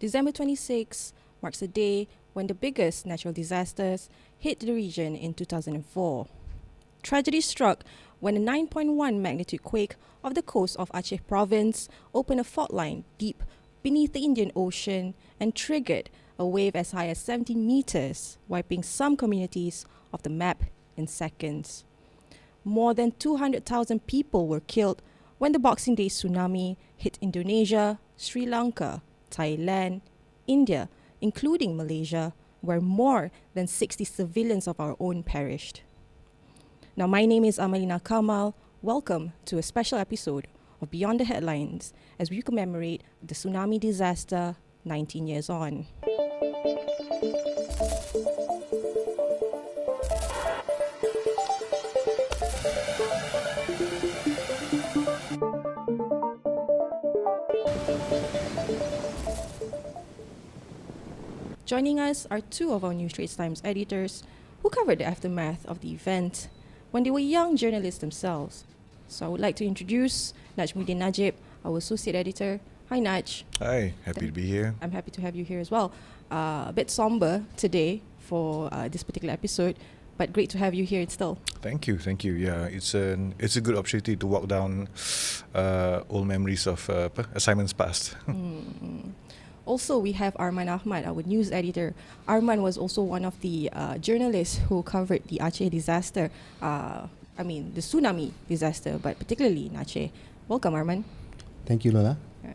December 26 marks a day when the biggest natural disasters hit the region in 2004. Tragedy struck when a 9.1 magnitude quake off the coast of Aceh province opened a fault line deep beneath the Indian Ocean and triggered a wave as high as 17 meters, wiping some communities off the map in seconds. More than 200,000 people were killed when the Boxing Day tsunami hit Indonesia, Sri Lanka, Thailand, India, including Malaysia, where more than 60 civilians of our own perished. Now, my name is Amalina Kamal. Welcome to a special episode of Beyond the Headlines as we commemorate the tsunami disaster 19 years on. Joining us are two of our New Straits Times editors who covered the aftermath of the event when they were young journalists themselves. So I would like to introduce Najmuddin Najib, our associate editor. Hi, Naj. Hi, happy to be here. I'm happy to have you here as well. A bit somber today for this particular episode, but great to have you here still. Thank you. Yeah, it's a good opportunity to walk down old memories of assignments past. Also, we have Arman Ahmad, our news editor. Arman was also one of the journalists who covered the Aceh disaster. The tsunami disaster, but particularly in Aceh. Welcome, Arman. Thank you, Lola. Yeah.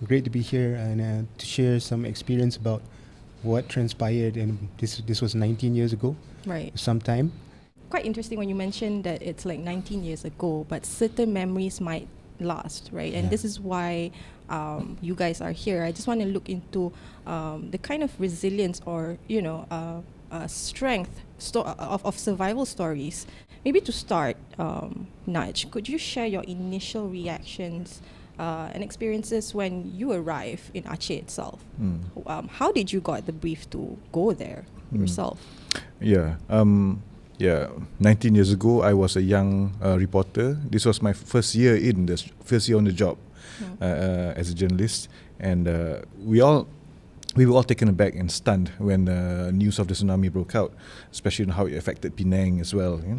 Great to be here and to share some experience about what transpired. And this was 19 years ago. Right. Sometime. Quite interesting when you mentioned that it's like 19 years ago, but certain memories might last, right? And this is why you guys are here. I just want to look into the kind of resilience or strength of survival stories. Maybe to start, Naj, could you share your initial reactions and experiences when you arrived in Aceh itself? How did you got the brief to go there yourself? 19 years ago, I was a young reporter. This was my first year on the job as a journalist, and we were all taken aback and stunned when news of the tsunami broke out, especially on how it affected Penang as well. Yeah?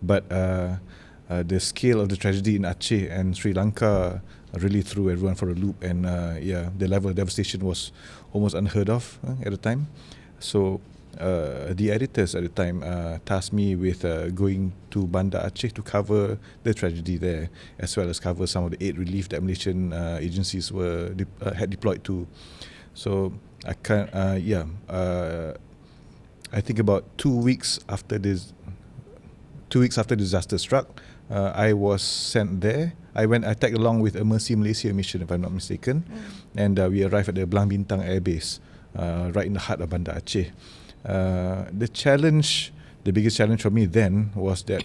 But the scale of the tragedy in Aceh and Sri Lanka really threw everyone for a loop, and the level of devastation was almost unheard of at the time. So the editors at the time tasked me with going to Bandar Aceh to cover the tragedy there, as well as cover some of the aid relief that Malaysian agencies had deployed to. So I think about 2 weeks after disaster struck, I was sent there. I tagged along with a Mercy Malaysia mission, if I'm not mistaken, and we arrived at the Belang Bintang Air Base, right in the heart of Bandar Aceh. The biggest challenge for me then was that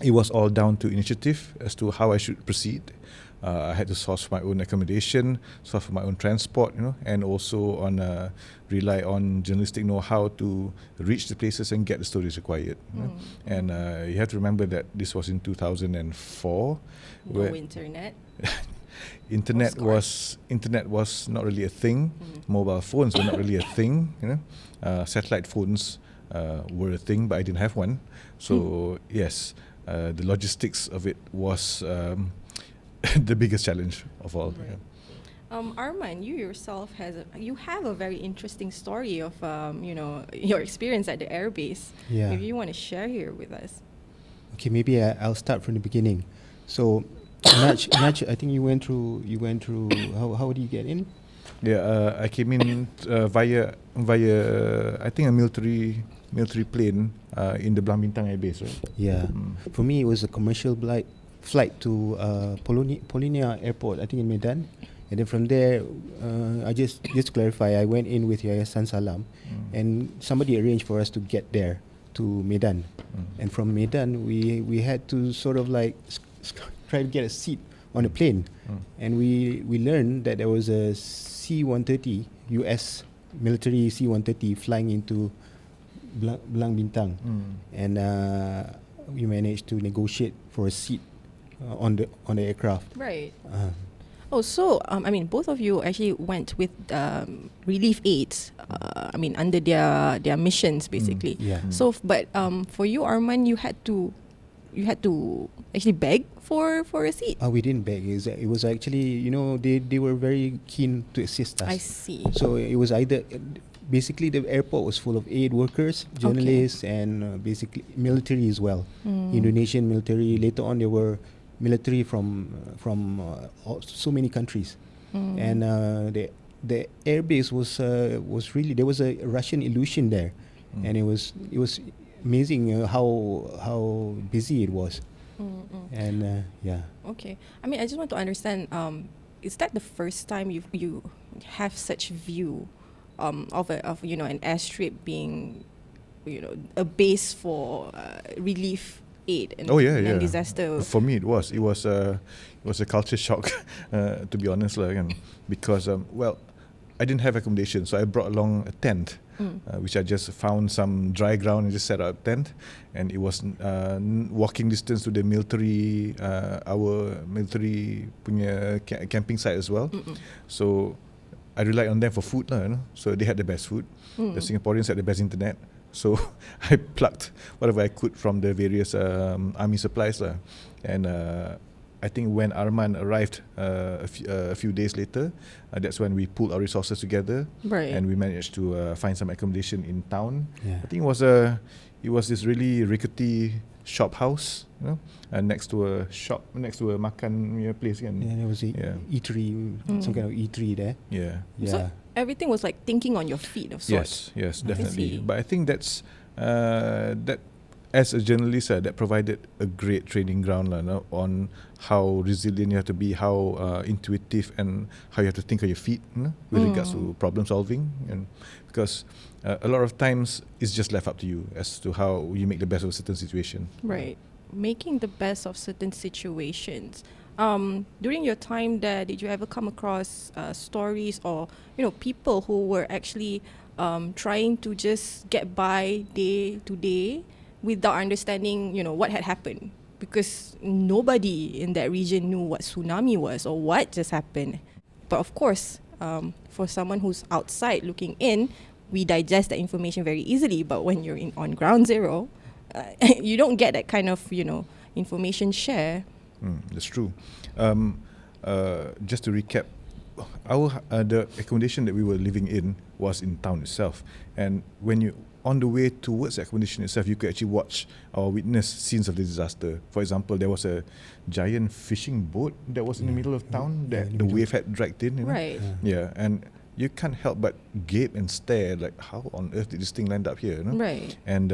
it was all down to initiative as to how I should proceed. I had to source my own accommodation, source my own transport, and also rely on journalistic know-how to reach the places and get the stories required. And you have to remember that this was in 2004. No internet. Internet was not really a thing. Mobile phones were not really a thing. Satellite phones were a thing, but I didn't have one. So yes, the logistics of it was the biggest challenge of all. Right. Arman, you yourself have a very interesting story of your experience at the airbase. Yeah. Maybe you want to share here with us. Okay, maybe I'll start from the beginning. So, Naj, I think you went through. How did you get in? Yeah, I came in via I think a military plane in the Belang Bintang Air Base, right? Yeah. For me, it was a commercial flight to Polinia Airport, I think in Medan. And then from there, I just to clarify, I went in with Yayasan Salam, and somebody arranged for us to get there to Medan. And from Medan, we had to sort of like try to get a seat on the plane. And we learned that there was a C-130, US military C-130 flying into Belang Bintang. And we managed to negotiate for a seat on the aircraft. Right. Oh, so I mean, both of you actually went with relief aids. I mean, under their missions basically. Yeah. So, but for you, Arman, you had to actually beg for a seat. We didn't beg. It was actually, they were very keen to assist us. I see. So it was either, basically the airport was full of aid workers, journalists, and basically military as well. Indonesian military. Later on, there were military from so many countries, and the airbase was really, there was a Russian illusion there, and it was amazing how busy it was. And yeah. Okay. I mean, I just want to understand. Is that the first time you have such view of an airstrip being a base for relief aid and, and disaster? For me, it was a culture shock, to be honest, because I didn't have accommodation, so I brought along a tent. Which I just found some dry ground and just set up a tent, and it was walking distance to the military, our military punya camping site as well. So I relied on them for food, So they had the best food. The Singaporeans had the best internet. So I plucked whatever I could from the various army supplies, and I think when Arman arrived a few days later, that's when we pulled our resources together, and we managed to find some accommodation in town. Yeah. I think it was this really rickety shop house, next to a shop, next to a makan place. Yeah, there was a eatery, some kind of eatery there. Yeah. Yeah. So everything was like thinking on your feet of sorts. Yes, definitely. see. But I think that's that. As a journalist, that provided a great training ground on how resilient you have to be, how intuitive, and how you have to think on your feet with regards to problem solving. And because a lot of times it's just left up to you as to how you make the best of a certain situation. Right. Making the best of certain situations. During your time there, did you ever come across stories or people who were actually trying to just get by day to day without understanding, what had happened? Because nobody in that region knew what tsunami was or what just happened. But of course, for someone who's outside looking in, we digest that information very easily. But when you're on ground zero, you don't get that kind of, information share. That's true. Just to recap, the accommodation that we were living in was in town itself, and when you on the way towards the accommodation itself, you could actually watch or witness scenes of the disaster. For example, there was a giant fishing boat that was in the middle of town that the wave had dragged in. Right. Yeah, and you can't help but gape and stare, like, how on earth did this thing land up here? Right. And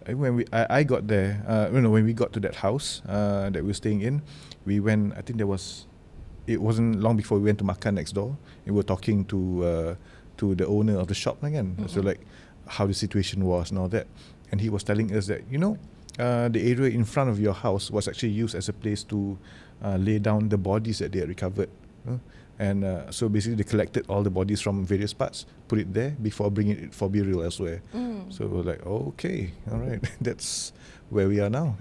when I got there, when we got to that house that we were staying in, we went. I think it wasn't long before we went to makan next door. We were talking to the owner of the shop again. So like, how the situation was and all that, and he was telling us that the area in front of your house was actually used as a place to lay down the bodies that they had recovered, and so basically they collected all the bodies from various parts, put it there before bringing it for burial elsewhere. So we were like, okay, all right, that's where we are now.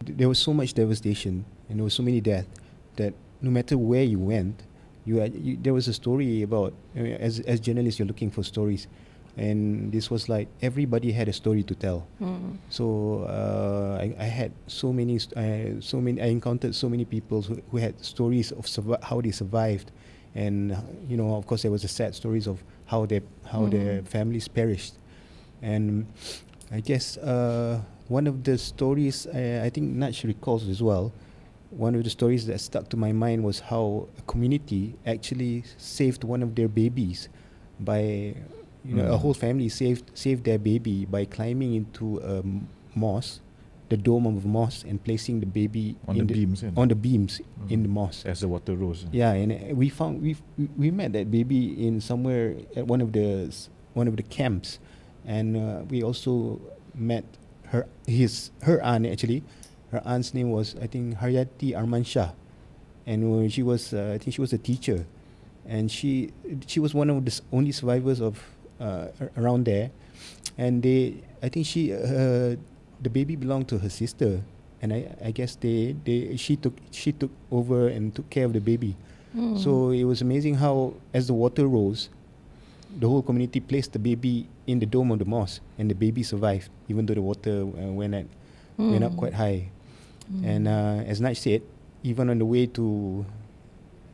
There was so much devastation and there was so many death that no matter where you went, there was a story about, as journalists, you're looking for stories. And this was like everybody had a story to tell. So I had I encountered so many people who had stories of how they survived, and of course there was the sad stories of how their families perished. And I guess one of the stories I think Naj recalls as well. One of the stories that stuck to my mind was how a community actually saved one of their babies by. A whole family saved their baby by climbing into a mosque, the dome of a mosque, and placing the baby on the beams in the mosque as the water rose. Yeah, and we met that baby in somewhere at one of the camps, and we also met her aunt actually. Her aunt's name was, I think, Haryati Arman Shah, and she was I think she was a teacher, and she was one of the only survivors of. Around there, and I think the baby belonged to her sister, and I guess she took over and took care of the baby. So it was amazing how, as the water rose, the whole community placed the baby in the dome of the mosque, and the baby survived, even though the water went up quite high. And as Naj said, even on the way to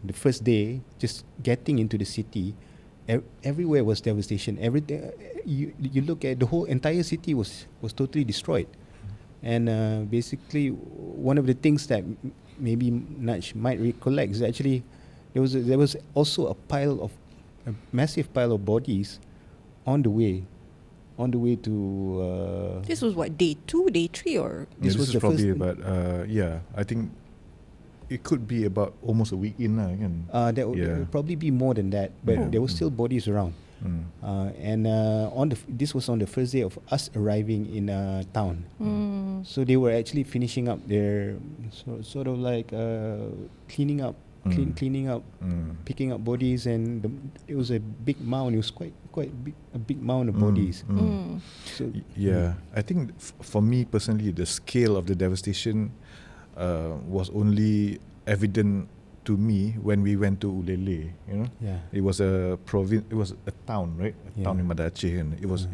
the first day, just getting into the city, everywhere was devastation. Everything you look at, the whole entire city was totally destroyed. And basically, one of the things that maybe Naj might recollect is actually there was also a massive pile of bodies on the way to. This was what, day 2, day 3, or This was is the probably first about I think it could be about almost a week in that would probably be more than that, but there were still bodies around. And this was on the first day of us arriving in town. So they were actually finishing up their sort of like cleaning up, picking up bodies, and it was a big mound. It was a big mound of bodies. So I think for me personally, the scale of the devastation was only evident to me when we went to Ulele. It was a province. It was a town, right? A town in Mada Aceh, and it was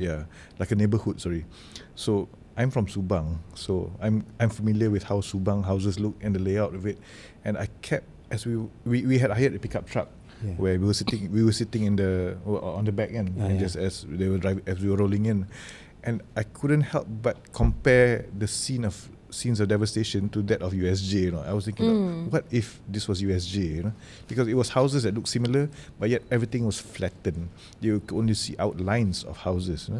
like a neighborhood. Sorry, so I'm from Subang, so I'm familiar with how Subang houses look and the layout of it, and I kept as we had hired a pickup truck. Where we were sitting in on the back end, and just as they were driving, as we were rolling in, and I couldn't help but compare the scenes of devastation to that of USJ. I was thinking, what if this was USJ? Because it was houses that looked similar, but yet everything was flattened. You could only see outlines of houses,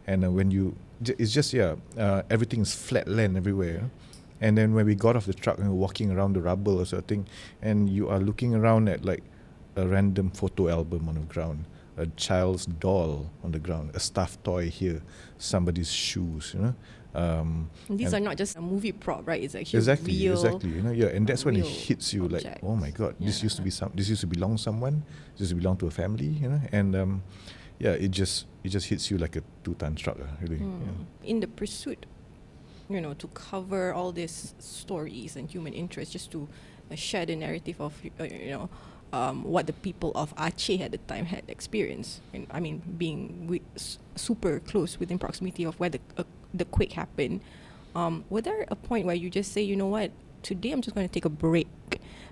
and when it's just everything is flat land everywhere. And then when we got off the truck and we were walking around the rubble or something, and you are looking around at like a random photo album on the ground, a child's doll on the ground, a stuffed toy here, somebody's shoes, these are not just a movie prop, right? It's actually exactly, real, and that's when it real hits you objects. like, oh my God, this used to belong to someone, this used to belong to a family, and it just hits you like a 2-ton truck, really. In the pursuit, to cover all these stories and human interest, just to share the narrative of what the people of Aceh at the time had experienced. And I mean, being super close within proximity of where the quake happened. Was there a point where you just say, you know what, today I'm just going to take a break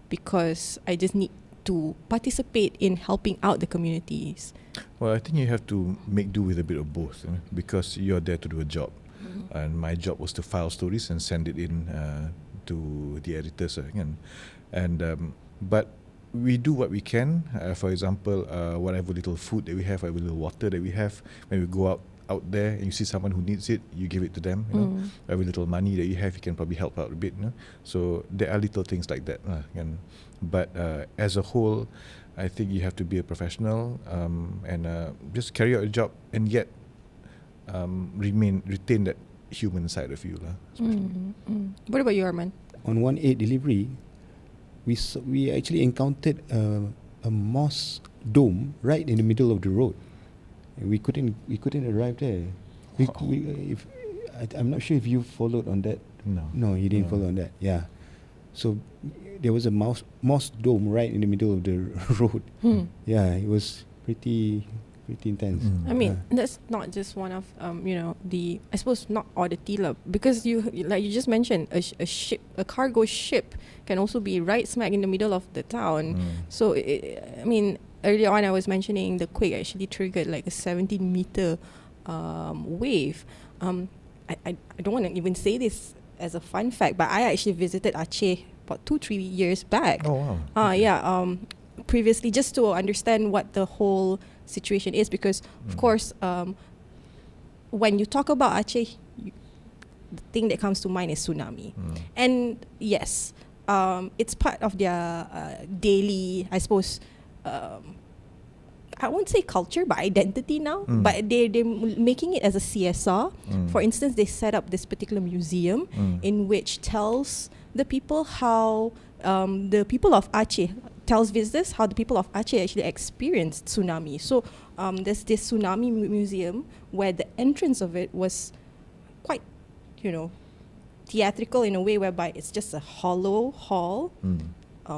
because I just need to participate in helping out the communities? Well, I think you have to make do with a bit of both, because you're there to do a job. And my job was to file stories and send it in to the editors. But we do what we can. For example, whatever little food that we have, whatever little water that we have, when we go out there and you see someone who needs it, you give it to them. Whatever little money that you have, you can probably help out a bit. So there are little things like that. But as a whole, I think you have to be a professional and just carry out a job and yet retain that human side of you. What about you, Arman? On 1/8 delivery, we actually encountered a mosque dome right in the middle of the road. And we couldn't arrive there. I'm not sure if you followed on that. No, you didn't follow on that. Yeah. So there was a mosque dome right in the middle of the road. Yeah, it was pretty intense. I mean, that's not just one of I suppose not all the tila, because you just mentioned a cargo ship can also be right smack in the middle of the town. So I mean, earlier on I was mentioning the quake actually triggered like a 17-meter wave. I don't want to even say this as a fun fact, but I actually visited Aceh about 2-3 years back. Oh wow. Previously, just to understand what the whole situation is, because of course when you talk about Aceh, the thing that comes to mind is tsunami. And yes, it's part of their daily, I suppose, I won't say culture, but identity now. But they're making it as a CSR. For instance, they set up this particular museum in which tells the people how the people of Aceh, tells visitors how the people of Aceh actually experienced tsunami. So there's this tsunami museum where the entrance of it was quite, theatrical in a way whereby it's just a hollow hall, Mm.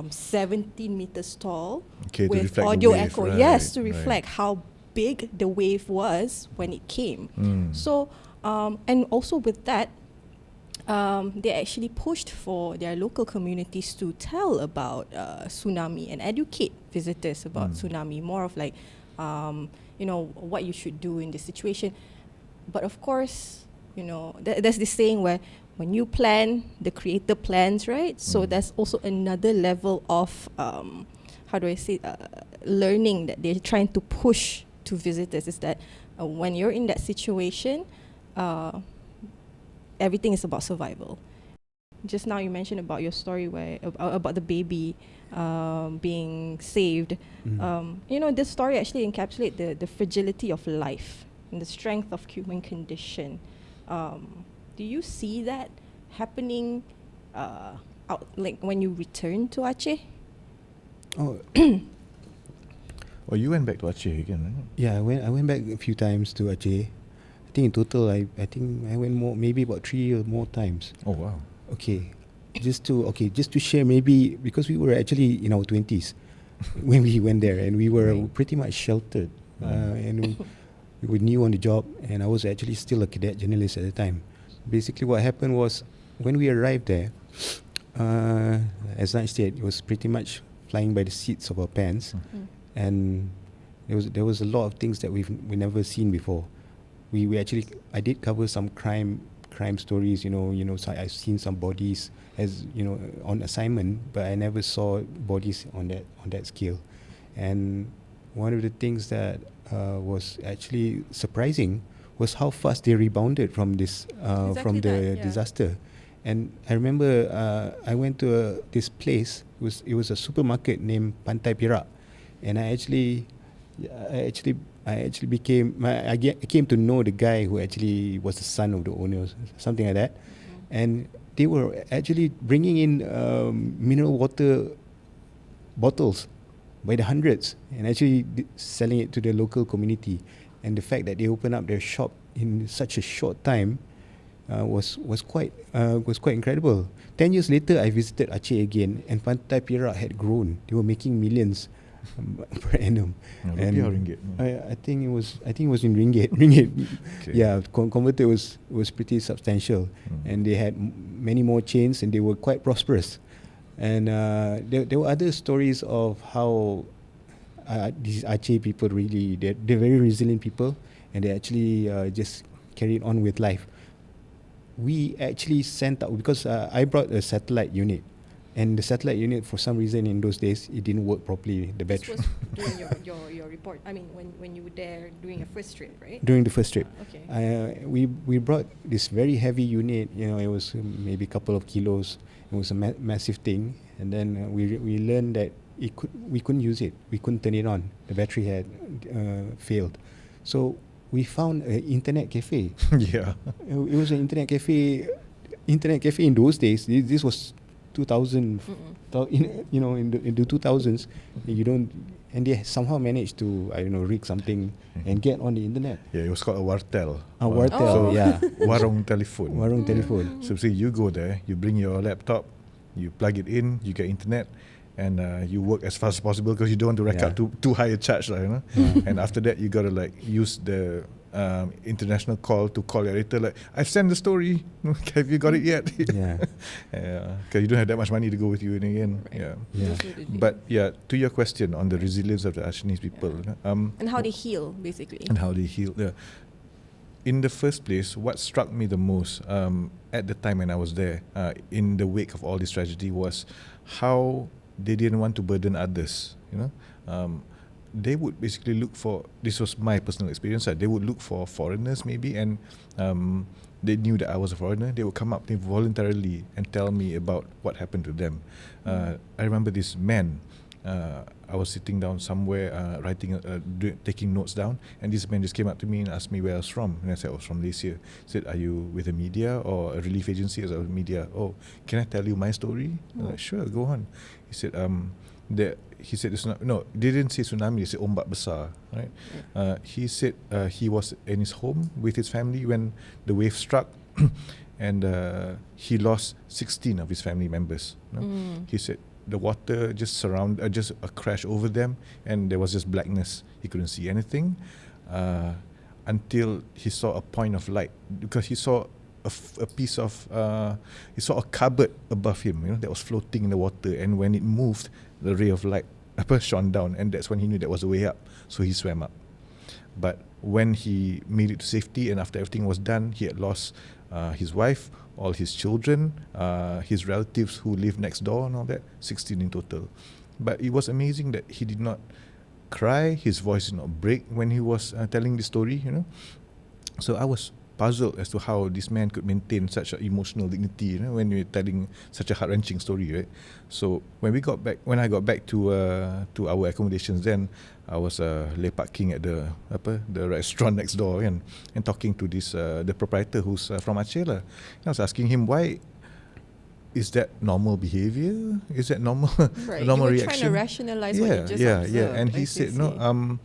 17 meters tall, Okay, to with reflect the audio wave, echo. right, Yes, to right. reflect how big the wave was when it came. Mm. So, and also with that, they actually pushed for their local communities to tell about tsunami and educate visitors about tsunami, more of like, what you should do in this situation. But of course, there's this saying where when you plan, the creator plans, right? So there's also another level of, learning that they're trying to push to visitors, is that when you're in that situation, everything is about survival. Just now you mentioned about your story where about the baby being saved. This story actually encapsulates the fragility of life and the strength of human condition. Do you see that happening out, like when you return to Aceh? Oh, Oh, you went back to Aceh again, right? yeah, I went back a few times to Aceh. I think in total, I think I went maybe about 3 or more times. Oh, wow. Okay, just to share, maybe because we were actually in our 20s when we went there, and we were Right. pretty much sheltered, and we were new on the job, and I was actually still a cadet journalist at the time. Basically, what happened was when we arrived there, as I said, it was pretty much flying by the seats of our pants, and there was a lot of things that we never seen before. We actually, I did cover some crime stories, so I've seen some bodies as on assignment, but I never saw bodies on that scale. And one of the things that was actually surprising was how fast they rebounded from this from Exactly the that, yeah. disaster. And I remember I went to this place. It was a supermarket named Pantai Perak, and I came to know the guy who actually was the son of the owner, something like that. And they were actually bringing in mineral water bottles by the hundreds and actually selling it to the local community. And the fact that they opened up their shop in such a short time was quite incredible. 10 years later, I visited Aceh again, and Pantai Perak had grown. They were making millions per annum. Rupiah or ringgit? I think it was in ringgit. Okay. Yeah, converted was pretty substantial, and they had many more chains, and they were quite prosperous. And there were other stories of how these Aceh people really they're very resilient people, and they actually just carried on with life. We actually sent out, because I brought a satellite unit. And the satellite unit, for some reason in those days, it didn't work properly. The This battery was during your report. I mean, when you were there doing your first trip, right? during the first trip. Okay. We brought this very heavy unit. It was maybe a couple of kilos. It was a massive thing. And then we learned that we couldn't use it. We couldn't turn it on. The battery had failed. So we found an internet cafe. Yeah. It was an internet cafe. Internet cafe in those days. This was 2000. In the 2000s, and they somehow managed to rig something and get on the internet. Yeah, it was called a wartel. A wartel, Oh. yeah. Warung telephone. Warung telephone. So say you go there, you bring your laptop, you plug it in, you get internet, and you work as fast as possible because you don't want to rack Yeah. up too high a charge, And after that, you gotta use the international call to call your editor. I've sent the story. Have you got it yet? Yeah. Because you don't have that much money to go with you in the end. Right. Yeah. Yeah. Absolutely. But yeah, to your question on the resilience of the Acehnese people, and how they heal, basically. and how they heal. Yeah. In the first place, what struck me the most at the time when I was there, in the wake of all this tragedy, was how they didn't want to burden others. They would basically look for. This was my personal experience. They would look for foreigners maybe, and they knew that I was a foreigner. They would come up to me voluntarily and tell me about what happened to them. I remember this man. I was sitting down somewhere writing, taking notes down, and this man just came up to me and asked me where I was from, and I said I was from Malaysia. He said, "Are you with the media or a relief agency?" I was media. "Oh, can I tell you my story?" I'm like, "Sure, go on." He said, it's not, no, they didn't say tsunami, they said ombak besar, right? He said he was in his home with his family when the wave struck, and he lost 16 of his family members. You know? He said the water just just crashed over them, and there was just blackness. He couldn't see anything until he saw a point of light, because he saw a piece of he saw a cupboard above him, that was floating in the water, and when it moved, the ray of light shone down, and that's when he knew that was the way up. So he swam up. But when he made it to safety, and after everything was done, he had lost his wife, all his children, his relatives who lived next door, and all that, 16 in total. But it was amazing that he did not cry, his voice did not break when he was telling the story, So I was puzzled as to how this man could maintain such an emotional dignity, when you're telling such a heart-wrenching story, right? So when I got back to our accommodations, then I was lepaking at the restaurant next door, and talking to this the proprietor who's from Aceh lah. I was asking him, why is that normal behavior? Is that normal Right. normal You were reaction? trying to rationalize what you just observed. And he said, no,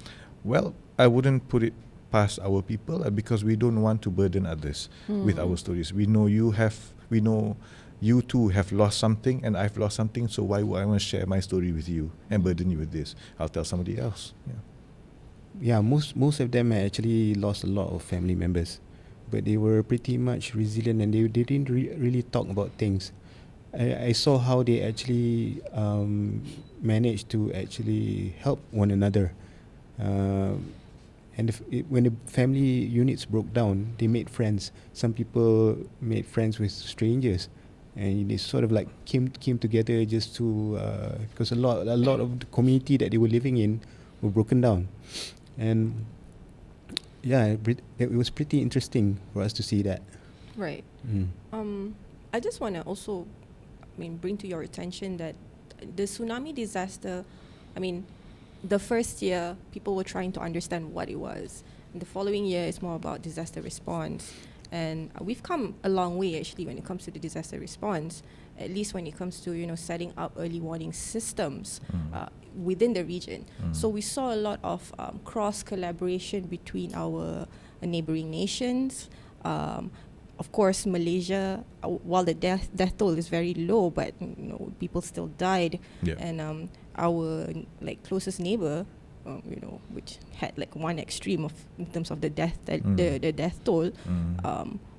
well, I wouldn't put it past our people, because we don't want to burden others with our stories. We know you too have lost something, and I've lost something, so why would I want to share my story with you and burden you with this? I'll tell somebody else. Yeah, most of them actually lost a lot of family members, but they were pretty much resilient, and they didn't really talk about things. I saw how they actually managed to actually help one another. And when the family units broke down, they made friends. Some people made friends with strangers, and they sort of like came together just to because a lot of the community that they were living in were broken down, and it was pretty interesting for us to see that. Right. I just want to also, bring to your attention that the tsunami disaster, the first year, people were trying to understand what it was. And the following year, it's more about disaster response. And we've come a long way, actually, when it comes to the disaster response, at least when it comes to, setting up early warning systems within the region. So we saw a lot of cross-collaboration between our neighboring nations. Of course, Malaysia, while the death toll is very low, but people still died. Yeah. And our closest neighbor, which had one extreme in terms of the death the death toll,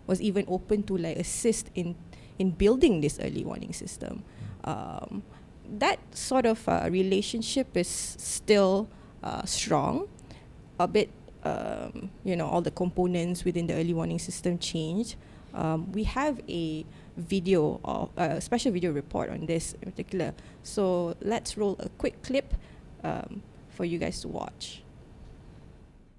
was even open to assist in building this early warning system. That sort of relationship is still strong, a bit. All the components within the early warning system changed. We have a special video report on this in particular. So let's roll a quick clip for you guys to watch.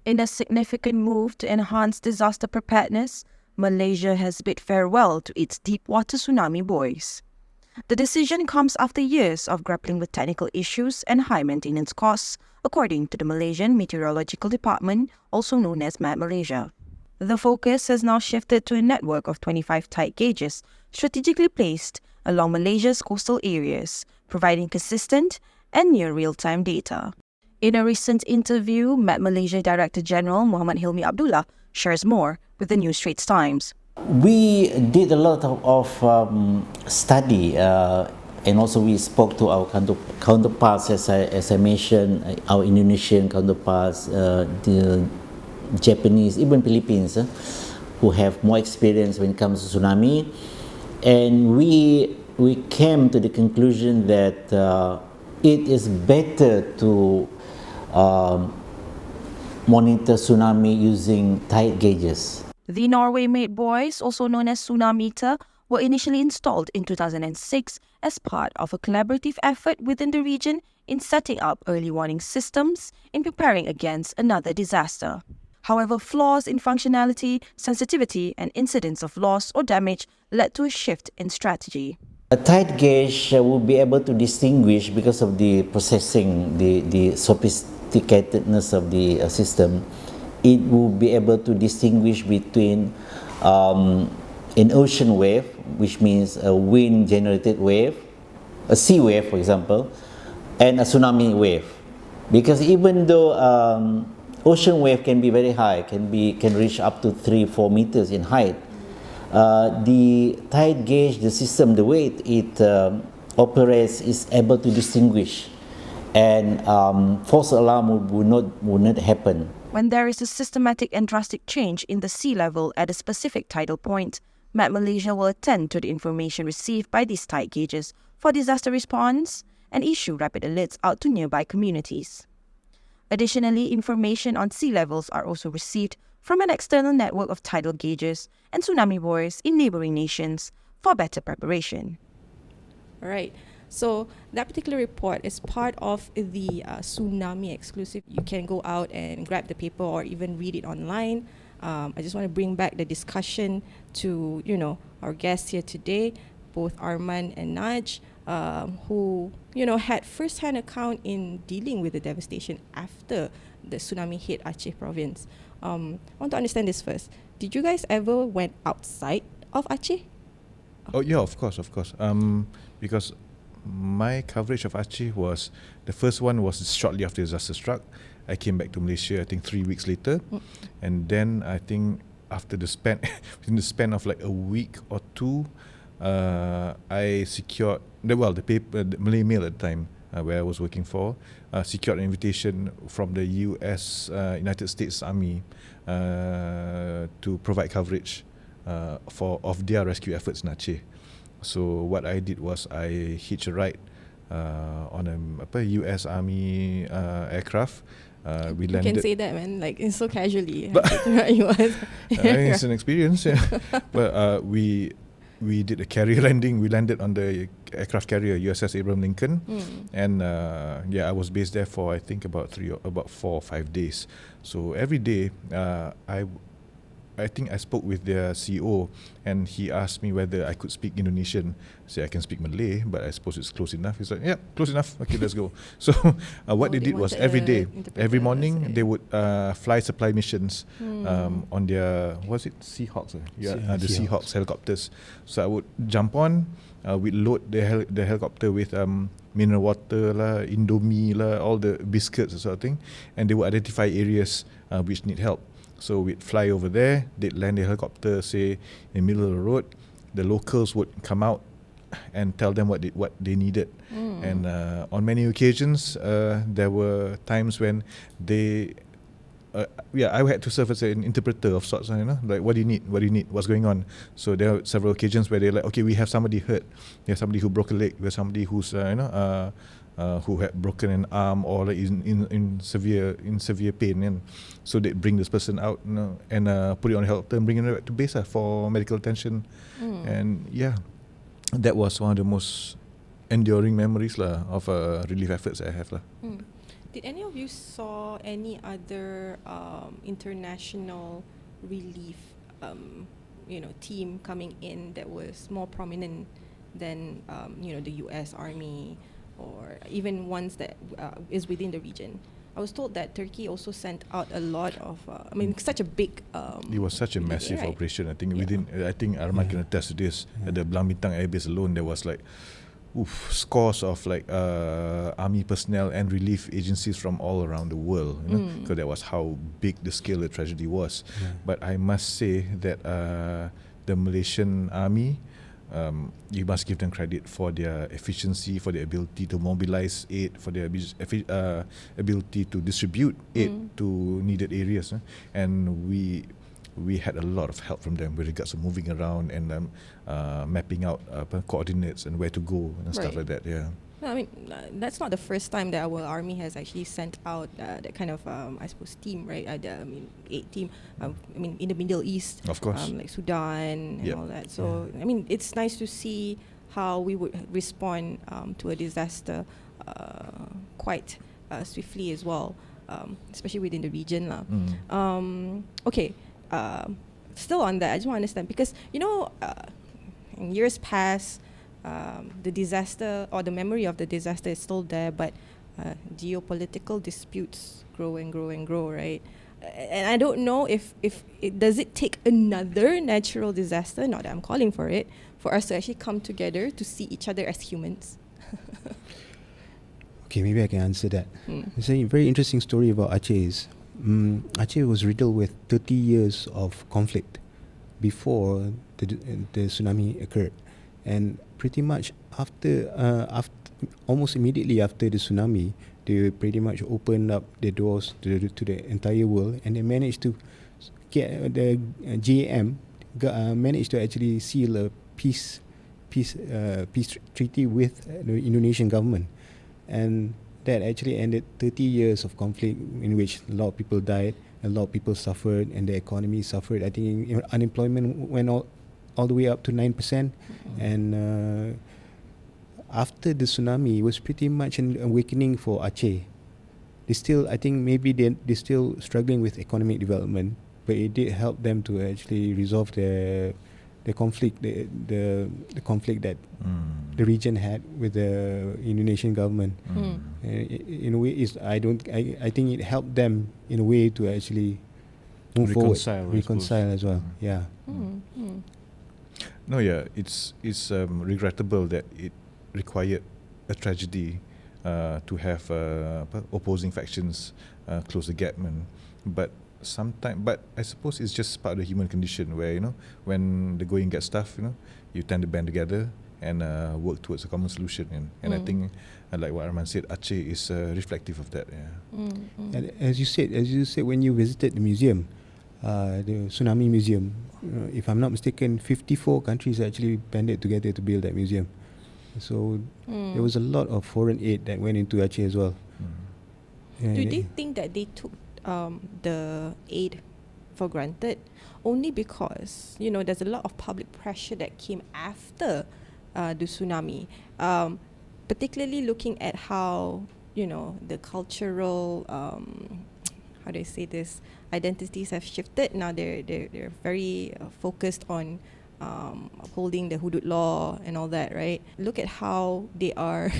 In a significant move to enhance disaster preparedness, Malaysia has bid farewell to its deep water tsunami buoys. The decision comes after years of grappling with technical issues and high maintenance costs, according to the Malaysian Meteorological Department, also known as Met Malaysia. The focus has now shifted to a network of 25 tide gauges strategically placed along Malaysia's coastal areas, providing consistent and near real-time data. In a recent interview, Met Malaysia Director General Muhammad Hilmi Abdullah shares more with the New Straits Times. We did a lot of study, and also we spoke to our counterparts, as I mentioned, our Indonesian counterparts, the Japanese, even Philippines, who have more experience when it comes to tsunami, and we came to the conclusion that it is better to monitor tsunami using tide gauges. The Norway-made buoys, also known as Tsunameter, were initially installed in 2006 as part of a collaborative effort within the region in setting up early warning systems in preparing against another disaster. However, flaws in functionality, sensitivity, and incidents of loss or damage led to a shift in strategy. A tide gauge will be able to distinguish, because of the processing, the sophisticatedness of the system, it will be able to distinguish between an ocean wave, which means a wind-generated wave, a sea wave, for example, and a tsunami wave. Because even though ocean wave can be very high, can reach up to 3-4 meters in height, the tide gauge, the system, the way it operates is able to distinguish, and false alarm would not happen. When there is a systematic and drastic change in the sea level at a specific tidal point, Met Malaysia will attend to the information received by these tide gauges for disaster response and issue rapid alerts out to nearby communities. Additionally, information on sea levels are also received from an external network of tidal gauges and tsunami buoys in neighboring nations for better preparation. All right. So that particular report is part of the Tsunami exclusive. You can go out and grab the paper or even read it online. I just want to bring back the discussion to, our guests here today, both Arman and Naj, who, had first-hand account in dealing with the devastation after the tsunami hit Aceh province. I want to understand this first. Did you guys ever went outside of Aceh? Oh yeah, of course. Because my coverage of Aceh was, the first one was shortly after disaster struck. I came back to Malaysia, I think 3 weeks later. And then I think after in the span of like a week or two, I secured, the paper, the Malay Mail at the time, where I was working for, secured an invitation from the United States Army to provide coverage of their rescue efforts in Aceh. So what I did was I hitched a ride on a US Army aircraft. We landed. You can say that, man. Like, it's so casually. It's an experience. Yeah. But we did a carrier landing. We landed on the aircraft carrier USS Abraham Lincoln, and I was based there for I think about 4 or 5 days. So every day, I think I spoke with their CEO, and he asked me whether I could speak Indonesian. I said I can speak Malay, but I suppose it's close enough. He's like, yeah, close enough. Okay, let's go. So what they did was every day, every morning, they would fly supply missions on their, was it Seahawks? The Seahawks helicopters. So I would jump on, we'd load the helicopter with mineral water lah, Indomie lah, all the biscuits and sort of thing, and they would identify areas which need help. So we'd fly over there, they'd land the helicopter, say, in the middle of the road. The locals would come out and tell them what they needed. And on many occasions, there were times when they, I had to serve as an interpreter of sorts, like, what do you need, what's going on. So there are several occasions where they're like, okay, we have somebody hurt, we have somebody who broke a leg, we have somebody who's, who had broken an arm or like in severe pain, and so they bring this person out, and put it on a helicopter and bring it back to base for medical attention. And that was one of the most enduring memories of relief efforts I have . Did any of you saw any other international relief team coming in that was more prominent than the US Army, or even ones that is within the region? I was told that Turkey also sent out a lot of, such a big... it was such a massive operation. I think I think Arman can attest to this. At the Belang Bintang Air Base alone, there was like scores of like army personnel and relief agencies from all around the world, because that was how big the scale of the tragedy was. But I must say that the Malaysian Army, you must give them credit for their efficiency, for their ability to mobilize aid, for their ability to distribute aid to needed areas. And we had a lot of help from them with regards to moving around and mapping out coordinates and where to go and stuff like that. Yeah. No, that's not the first time that our army has actually sent out that kind of, team, right? Aid team. In the Middle East, of course, like Sudan and all that. So, it's nice to see how we would respond to a disaster quite swiftly as well, especially within the region, Okay. Still on that, I just want to understand, because in years past, the disaster or the memory of the disaster is still there, but geopolitical disputes grow and grow and grow, right? And I don't know if does it take another natural disaster, not that I'm calling for it, for us to actually come together to see each other as humans. Okay, maybe I can answer that. It's a very interesting story about Aceh. Aceh was riddled with 30 years of conflict before the tsunami occurred, and pretty much after almost immediately after the tsunami, they pretty much opened up the doors to the entire world, and they managed to get the JAM managed to actually seal a peace treaty with the Indonesian government, and that actually ended 30 years of conflict in which a lot of people died, a lot of people suffered, and the economy suffered. I think unemployment went all the way up to 9%, and after the tsunami, it was pretty much an awakening for Aceh. They still, I think maybe they're still struggling with economic development, but it did help them to actually resolve the conflict, the conflict that the region had with the Indonesian government. In a way, I think it helped them in a way to actually move reconcile as well. Yeah. No, yeah, it's regrettable that it required a tragedy to have opposing factions close the gap, man. But I suppose it's just part of the human condition where, when the going gets tough, you tend to band together and work towards a common solution. And I think, like what Arman said, Aceh is reflective of that. Yeah. And as you said, when you visited the museum, the tsunami museum, if I'm not mistaken, 54 countries actually banded together to build that museum. So there was a lot of foreign aid that went into Aceh as well. Do they think that they took the aid for granted? Only because there's a lot of public pressure that came after the tsunami, particularly looking at how the cultural how do I say this, identities have shifted. Now they're very focused on upholding the hudud law and all that, right? Look at how they are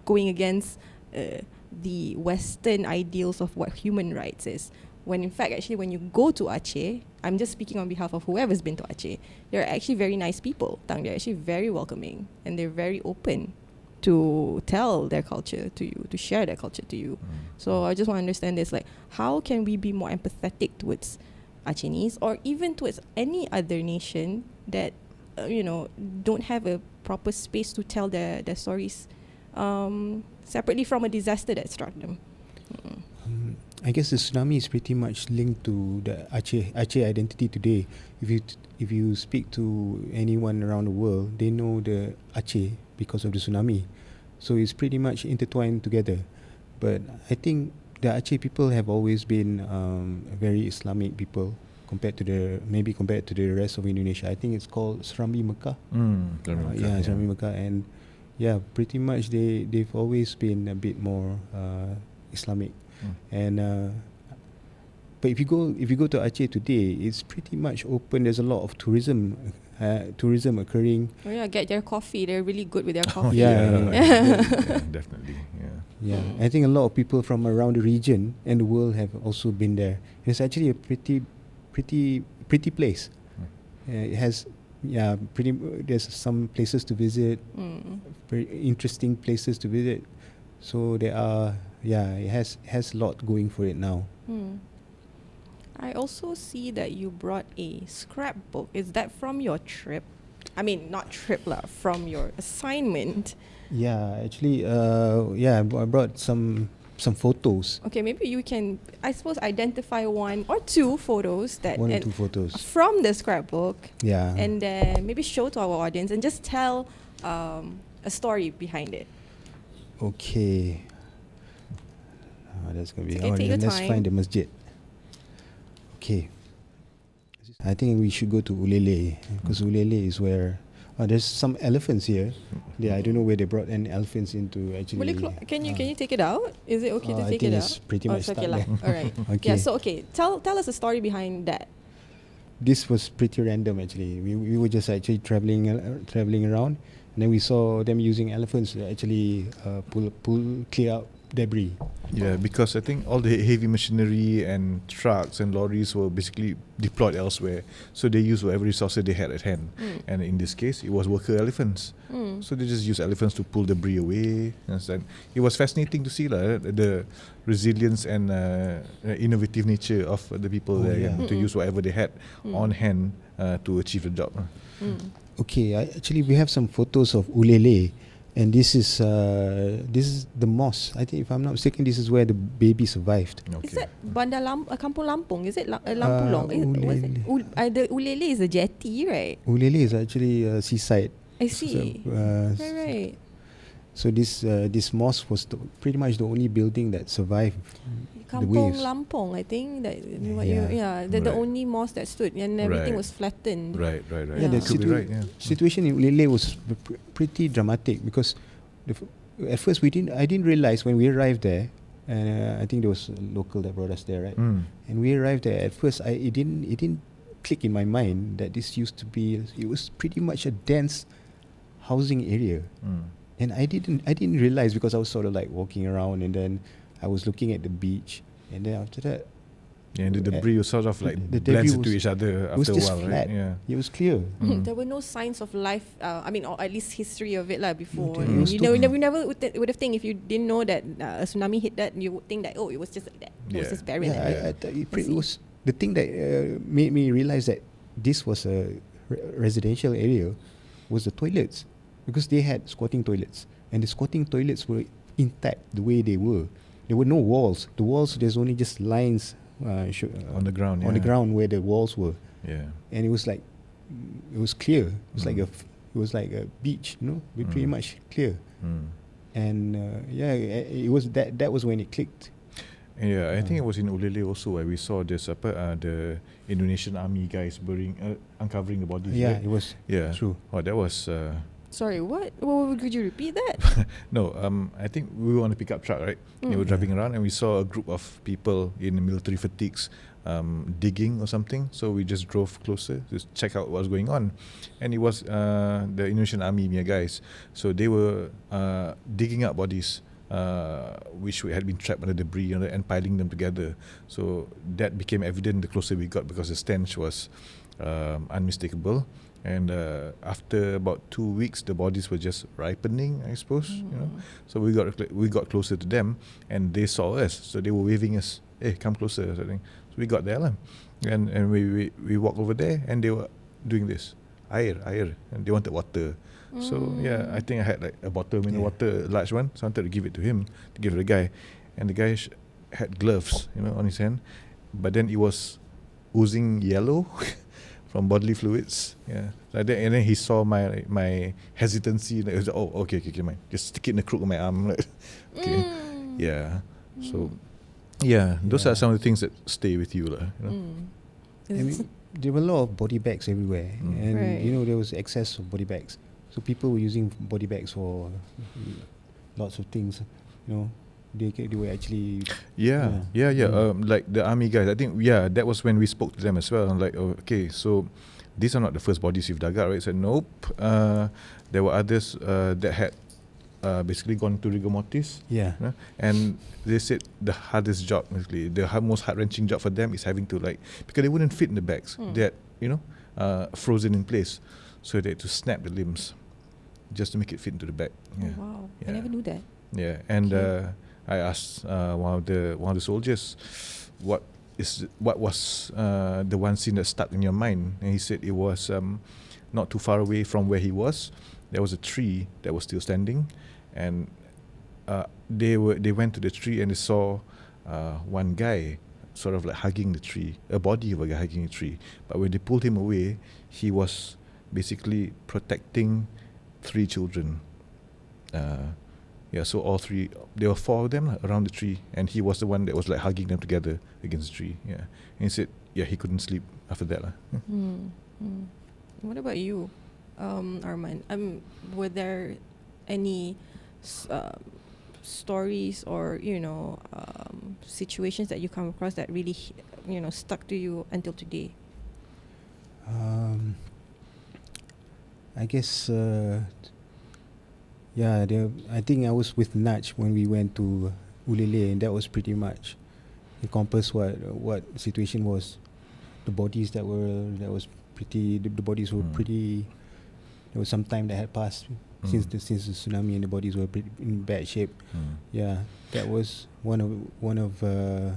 going against the Western ideals of what human rights is. When in fact, actually, when you go to Aceh, I'm just speaking on behalf of whoever's been to Aceh, they're actually very nice people. They're actually very welcoming, and they're very open to tell their culture to you, to share their culture to you. So I just want to understand this, like, how can we be more empathetic towards Acehnese, or even towards any other nation that don't have a proper space to tell their stories separately from a disaster that struck them. I guess the tsunami is pretty much linked to the Aceh identity today. If you speak to anyone around the world, they know the Aceh because of the tsunami. So it's pretty much intertwined together. But I think the Aceh people have always been very Islamic people compared to the rest of Indonesia. I think it's called Serambi Mekah. Serambi Mekah, and pretty much they've always been a bit more Islamic. And but if you go to Aceh today, it's pretty much open. There's a lot of tourism occurring. Oh yeah, get their coffee. They're really good with their coffee. Definitely. Yeah, I think a lot of people from around the region and the world have also been there. It's actually a pretty place. It has there's some places to visit, very interesting places to visit. So there are it has a lot going for it now. I also see that you brought a scrapbook. Is that from your trip? I mean, not trip lah, from your assignment. Yeah, actually, I brought some photos. Okay, maybe you can, I suppose, identify one or two photos from the scrapbook. Yeah. And then maybe show to our audience and just tell a story behind it. Okay. That's gonna be okay, take your let's time. find the masjid. Okay. I think we should go to Ulele, because Ulele is where there's some elephants here. Yeah, I don't know where they brought any elephants into actually. Can you take it out? Is it okay to take it out? I think it's pretty much stuck there. All right. Okay. Yeah. So tell us a story behind that. This was pretty random actually. We were just actually traveling around, and then we saw them using elephants to actually clear out debris. Yeah, because I think all the heavy machinery and trucks and lorries were basically deployed elsewhere. So they used whatever resources they had at hand. And in this case, it was worker elephants. So they just used elephants to pull debris away. Understand? It was fascinating to see the resilience and innovative nature of the people there, to use whatever they had on hand to achieve the job. Okay, actually we have some photos of Ulele, and this is the mosque. I think, if I'm not mistaken, this is where the baby survived. Is that Kampung Lampung? Is it Lampulong? The Ulele is a jetty, right? Ulele is actually a seaside. I see. Right. So this mosque was pretty much the only building that survived the Kampung waves. Lampung, I think that the Right. only mosque that stood, and everything was flattened. Right. Yeah, the Could be right. Yeah. situation in Ulele was pretty dramatic because at first I didn't realize when we arrived there, and I think there was a local that brought us there, right? And we arrived there. At first, it didn't click in my mind that this used to be. It was pretty much a dense housing area, and I didn't realize because I was sort of like walking around, and then I was looking at the beach, and then after that, Yeah, and the debris was sort of like the blends debris into each other it was after a just while, flat. right? Yeah. It was clear. There were no signs of life. Or at least history of it before. It was You never would have think if you didn't know that a tsunami hit that, you would think that it was just like that. It was Yeah. just buried. Yeah, like that. I thought it was the thing that made me realize that this was a residential area was the toilets, because they had squatting toilets, and the squatting toilets were intact the way they were. There were no walls. The walls, there's only just lines On the ground, on the yeah. ground where the walls were, Yeah. and it was like it was clear. It was like a beach, pretty much clear. And it was that was when it clicked. Yeah, I think it was in Ulele also where we saw this the Indonesian army guys uncovering the bodies. Yeah, right? it was true. Oh, that was Sorry, what? Could you repeat that? no. I think we were on a pickup truck, right? They were driving around, and we saw a group of people in military fatigues digging or something. So we just drove closer to check out what was going on, and it was the Indonesian army guys. So they were digging up bodies. Which had been trapped under debris and piling them together. So that became evident the closer we got, because the stench was unmistakable. And after about 2 weeks, the bodies were just ripening, I suppose. So we got closer to them, and they saw us. So they were waving us, "Hey, come closer," or something. So we got there, and we walked over there, and they were doing this, air, and they wanted water. So yeah, I think I had like a bottle of mineral water, a large one. So I wanted to give it to him, to give it to the guy, and the guy had gloves, on his hand, but then it was oozing yellow from bodily fluids. Yeah, like that, and then he saw my hesitancy. Like, he was like, "Oh, okay, man, just stick it in the crook of my arm." Like, okay, yeah. So yeah, those are some of the things that stay with you, I mean, there were a lot of body bags everywhere, and Right. there was excess of body bags. So people were using body bags for lots of things. They were actually Yeah. Like the army guys, I think that was when we spoke to them as well. Like, okay, so these are not the first bodies you've dug out, right? I said nope. There were others that had basically gone to rigor mortis. Yeah. And they said the hardest job, basically, the most heart-wrenching job for them is having to, like, because they wouldn't fit in the bags. They had, frozen in place, so they had to snap the limbs just to make it fit into the bag. Yeah. Oh, wow, I Yeah. never knew that. Yeah, and I asked one of the soldiers, what was the one scene that stuck in your mind? And he said it was not too far away from where he was. There was a tree that was still standing, and they went to the tree, and they saw one guy sort of like hugging the tree, a body of a guy hugging a tree. But when they pulled him away, he was basically protecting 3 children. So all 3, there were 4 of them around the tree, and he was the one that was like hugging them together against the tree. Yeah, and he said, he couldn't sleep after that. What about you, Arman? Were there any stories or situations that you come across that really stuck to you until today? I guess I think I was with Naj when we went to Ulele, and that was pretty much encompass what situation was. The bodies the bodies were pretty. There was some time that had passed since the tsunami, and the bodies were in bad shape. Yeah, that was one of the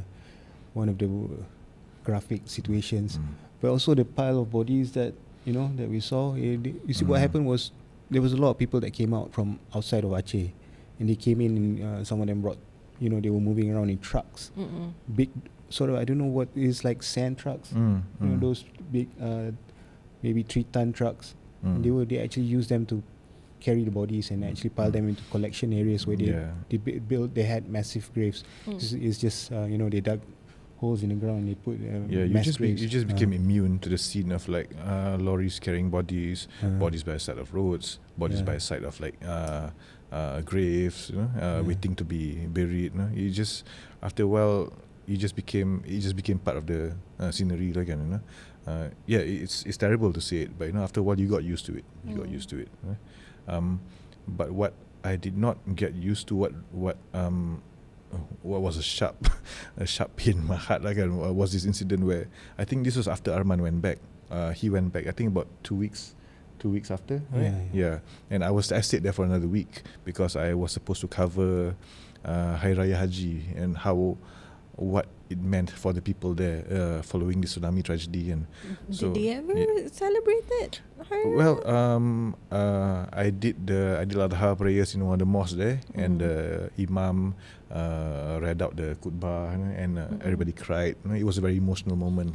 graphic situations. But also the pile of bodies that that we saw. You see, what happened was there was a lot of people that came out from outside of Aceh, and they came in. And, some of them brought, they were moving around in trucks, big sort of, I don't know what is, like sand trucks. Those big, maybe 3-ton trucks. And they actually used them to carry the bodies and actually pile them into collection areas where they had massive graves. It's just they dug holes in the ground and they put mass graves. You just became immune to the scene of like lorries carrying bodies, bodies by the side of roads, bodies by the side of like graves, waiting to be buried. You just, after a while, it just became part of the scenery again. It's terrible to say it, but after a while you got used to it. But what I did not get used to, what was a sharp pain in my heart was this incident where I think this was after Arman went back. He went back I think about 2 weeks after, right? Yeah. And I stayed there for another week because I was supposed to cover Hari Raya Haji and what it meant for the people there following the tsunami tragedy. And so did they ever celebrate that? Well, I did Adha prayers in one of the mosques there, and the Imam read out the khutbah, and everybody cried. It was a very emotional moment.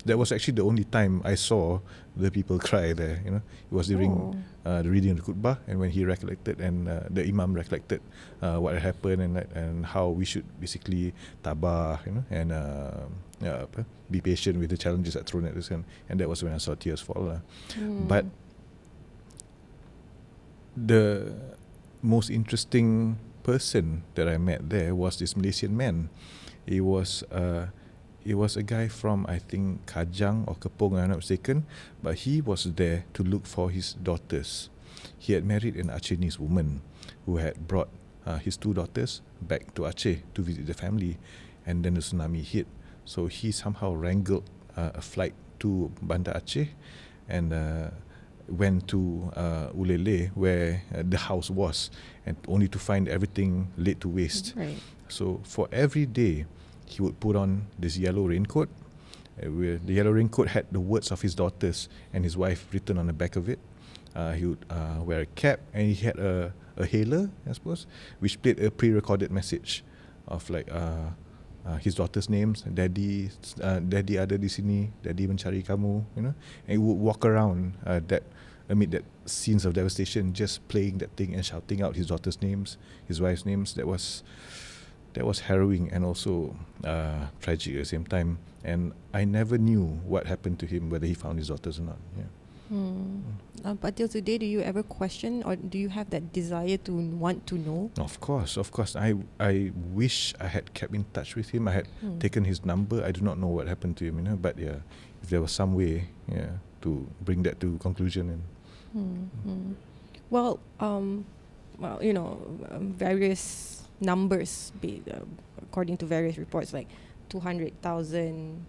That was actually the only time I saw the people cry there. It was during the reading of the khutbah, and when he recollected, and the Imam recollected what had happened, and how we should basically tabah, and be patient with the challenges that thrown at us, and that was when I saw tears fall. But the most interesting person that I met there was this Malaysian man. He was a guy from, I think, Kajang or Kepong, if I'm not mistaken, but he was there to look for his daughters. He had married an Acehnese woman who had brought his 2 daughters back to Aceh to visit the family, and then the tsunami hit. So he somehow wrangled a flight to Bandar Aceh and went to Ulele, where the house was, and only to find everything laid to waste. Right. So for every day, he would put on this yellow raincoat. The yellow raincoat had the words of his daughters and his wife written on the back of it. He would wear a cap, and he had a hailer, I suppose, which played a pre-recorded message of like his daughters' names, daddy ada di sini, daddy mencari kamu, and he would walk around amid that scenes of devastation, just playing that thing and shouting out his daughters' names, his wife's names. That was harrowing and also tragic at the same time. And I never knew what happened to him, whether he found his daughters or not. But till today, do you ever question, or do you have that desire to want to know? Of course. I wish I had kept in touch with him. I had taken his number. I do not know what happened to him, But if there was some way, to bring that to conclusion. Well, various numbers, according to various reports, like 200,000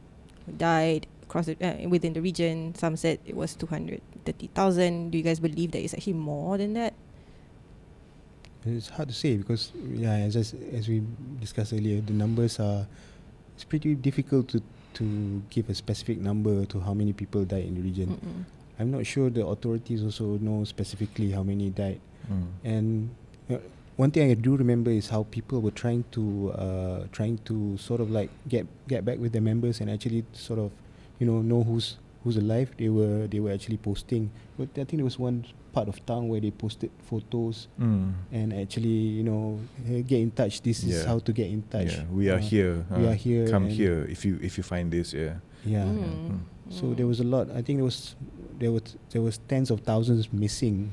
died across within the region. Some said it was 230,000. Do you guys believe that it's actually more than that? It's hard to say because as we discussed earlier, the numbers it's pretty difficult to give a specific number to how many people died in the region. I'm not sure the authorities also know specifically how many died. And one thing I do remember is how people were trying to sort of like get back with their members and actually sort of know who's alive. They were actually posting. But I think there was one part of town where they posted photos and actually get in touch. This is how to get in touch. We are here. We are here. Come here if you find this. So there was a lot. I think there was tens of thousands missing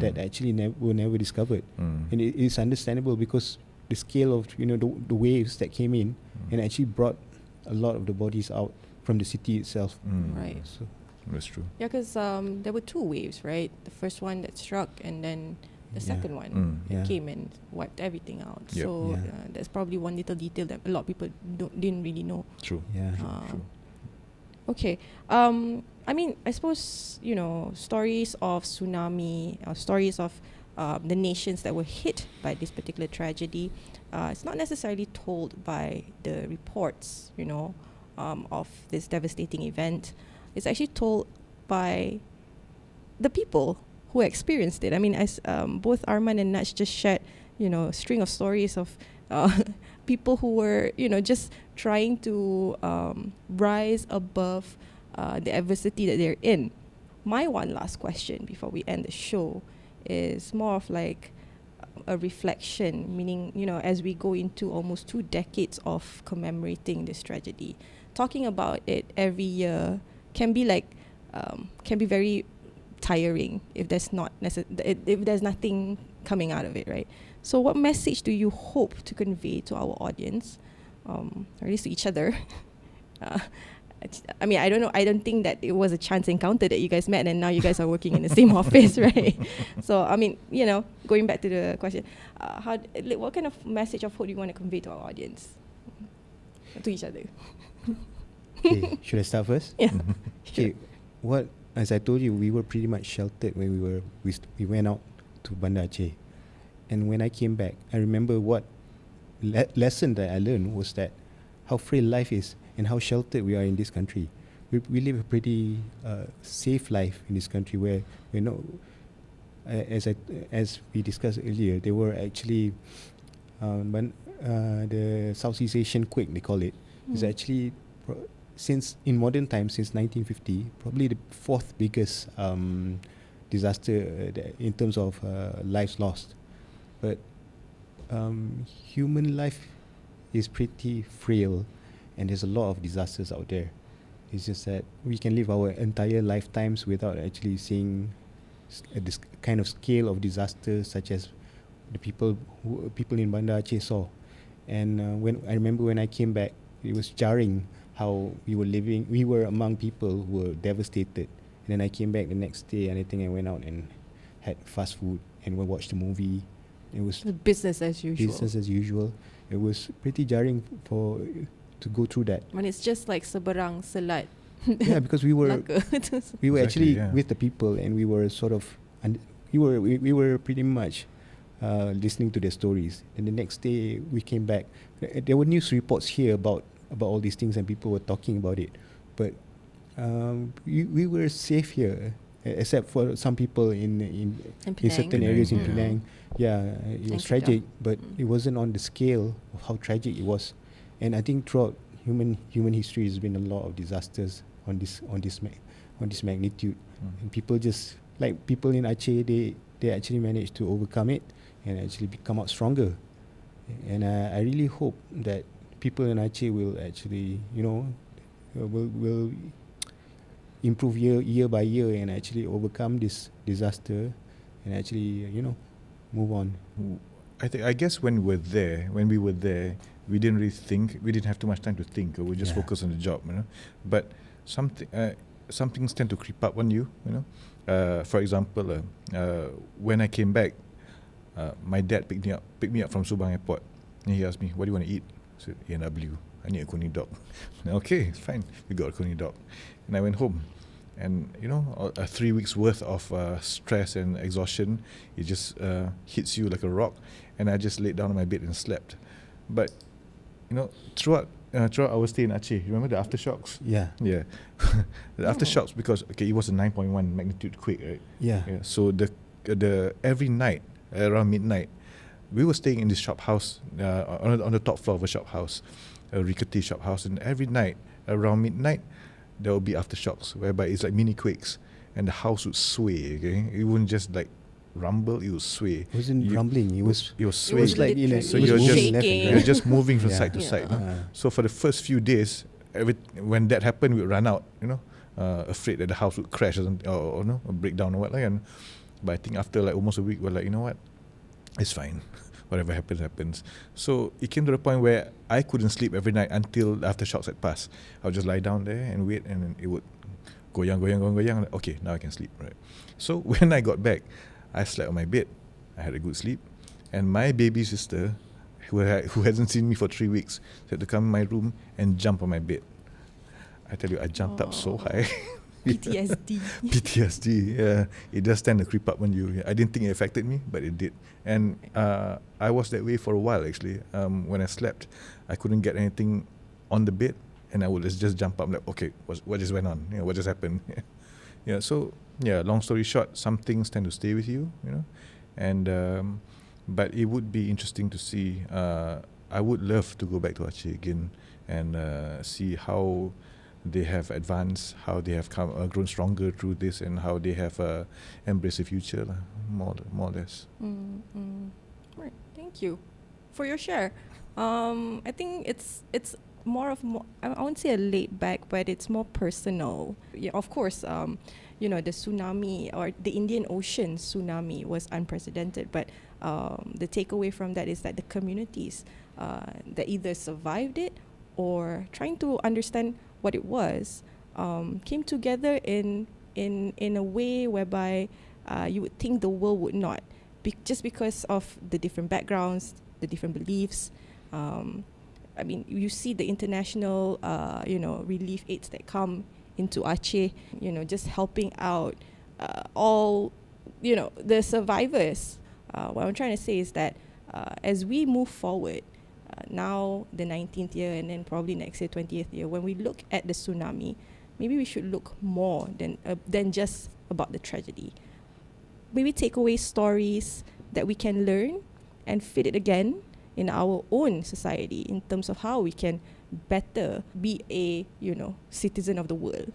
that actually were never discovered, and it is understandable because the scale of the waves that came in and actually brought a lot of the bodies out from the city itself. Right. So that's true. Yeah, because there were 2 waves, right? The first one that struck, and then the Yeah. second one Yeah. came and wiped everything out. Yep. So Yeah. that's probably one little detail that a lot of people didn't really know. True. Yeah. True. Okay. I mean, I suppose, stories of tsunami or stories of the nations that were hit by this particular tragedy, it's not necessarily told by the reports, of this devastating event. It's actually told by the people who experienced it. I mean, as both Arman and Naj just shared, a string of stories of people who were, just trying to rise above the adversity that they're in. My one last question before we end the show is more of like a reflection, meaning, as we go into almost 2 decades of commemorating this tragedy, talking about it every year can be very tiring if there's if there's nothing coming out of it, right? So what message do you hope to convey to our audience, or at least to each other? I mean, I don't know. I don't think that it was a chance encounter that you guys met and now you guys are working in the same office, right? So, I mean, going back to the question, what kind of message of hope do you want to convey to our audience? To each other? Okay, should I start first? Yeah. Okay, as I told you, we were pretty much sheltered when we went out to Banda Aceh, and when I came back, I remember what lesson that I learned was that how frail life is and how sheltered we are in this country. We live a pretty safe life in this country where as we discussed earlier, there were actually the Southeast Asian quake, they call it, is actually since in modern times, since 1950, probably the 4th biggest disaster in terms of lives lost. But human life is pretty frail, and there's a lot of disasters out there. It's just that we can live our entire lifetimes without actually seeing this kind of scale of disasters such as the people in Banda Aceh saw. And when I remember when I came back, it was jarring how we were among people who were devastated. And then I came back the next day, and I think I went out and had fast food and we watched a movie. It was business as usual. Business as usual. It was pretty jarring to go through that. When it's just like seberang selat. Yeah, because we were Exactly, actually yeah. with the people, and we were sort of we were pretty much listening to their stories. And the next day we came back. There were news reports here about all these things, and people were talking about it. But we were safe here, except for some people in certain areas in Yeah. Penang. Yeah, it was Thank you, tragic, Dom. but it wasn't on the scale of how tragic it was. And I think throughout human history, there's been a lot of disasters on this magnitude. And people just like people in Aceh, they actually managed to overcome it and actually come out stronger. And I really hope that people in Aceh will actually, will improve year by year and actually overcome this disaster and actually, move on. I guess when we were there, we didn't really think. We didn't have too much time to think. We just Yeah. focused on the job, But some things tend to creep up on you, For example, when I came back, my dad picked me up from Subang Airport, and he asked me, "What do you want to eat?" I said, "A&W. I need a coney dog." Okay, fine. We got a coney dog, and I went home. And 3 weeks worth of stress and exhaustion, it just hits you like a rock. And I just laid down on my bed and slept. But throughout our stay in Aceh, remember the aftershocks? Yeah. Yeah, the aftershocks, because it was a 9.1 magnitude quake, right? Yeah. So the every night around midnight, we were staying in this shop house on the top floor of a shop house, a rickety shop house, and every night around midnight, there will be aftershocks whereby it's like mini quakes, and the house would sway. Okay, it wouldn't just like rumble; it would sway. It wasn't rumbling. It was swaying. was like in a, So it was you're just moving left and shaking. you're right. just moving from Yeah. side to Yeah. side. So for the first few days, when that happened, we would run out. Afraid that the house would crash or break down or what. But I think after like almost a week, we're like, you know what, it's fine. Whatever happens, happens. So it came to the point where I couldn't sleep every night until the aftershocks had passed. I would just lie down there and wait, and then it would goyang. Like, okay, now I can sleep, right? So when I got back, I slept on my bed. I had a good sleep. And my baby sister, who hasn't seen me for 3 weeks, had to come in my room and jump on my bed. I tell you, I jumped up so high. PTSD. PTSD, yeah. It does tend to creep up on you. I didn't think it affected me, but it did. And I was that way for a while, actually. When I slept, I couldn't get anything on the bed, and I would just jump up, like, okay, what just went on? You know, what just happened? Yeah, so, yeah, long story short, some things tend to stay with you, you know. And, but it would be interesting to see. I would love to go back to Aceh again and see how they have advanced, how they have grown stronger through this, and how they have embraced the future, more or less. Right. Thank you for your share. I think it's more of I won't say a laid back, but it's more personal. Yeah, of course. You know, the tsunami or the Indian Ocean tsunami was unprecedented, but the takeaway from that is that the communities that either survived it or trying to understand what it was came together in a way whereby you would think the world would not, just because of the different backgrounds, the different beliefs. I mean, you see the international, relief aids that come into Aceh, just helping out all, the survivors. What I'm trying to say is that as we move forward, now the 19th year and then probably next year 20th year, when we look at the tsunami, maybe we should look more than just about the tragedy. Maybe take away stories that we can learn and fit it again in our own society in terms of how we can better be a citizen of the world.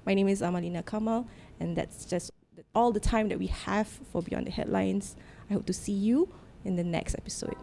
My name is Amalina Kamal, and that's just all the time that we have for Beyond the Headlines. I hope to see you in the next episode.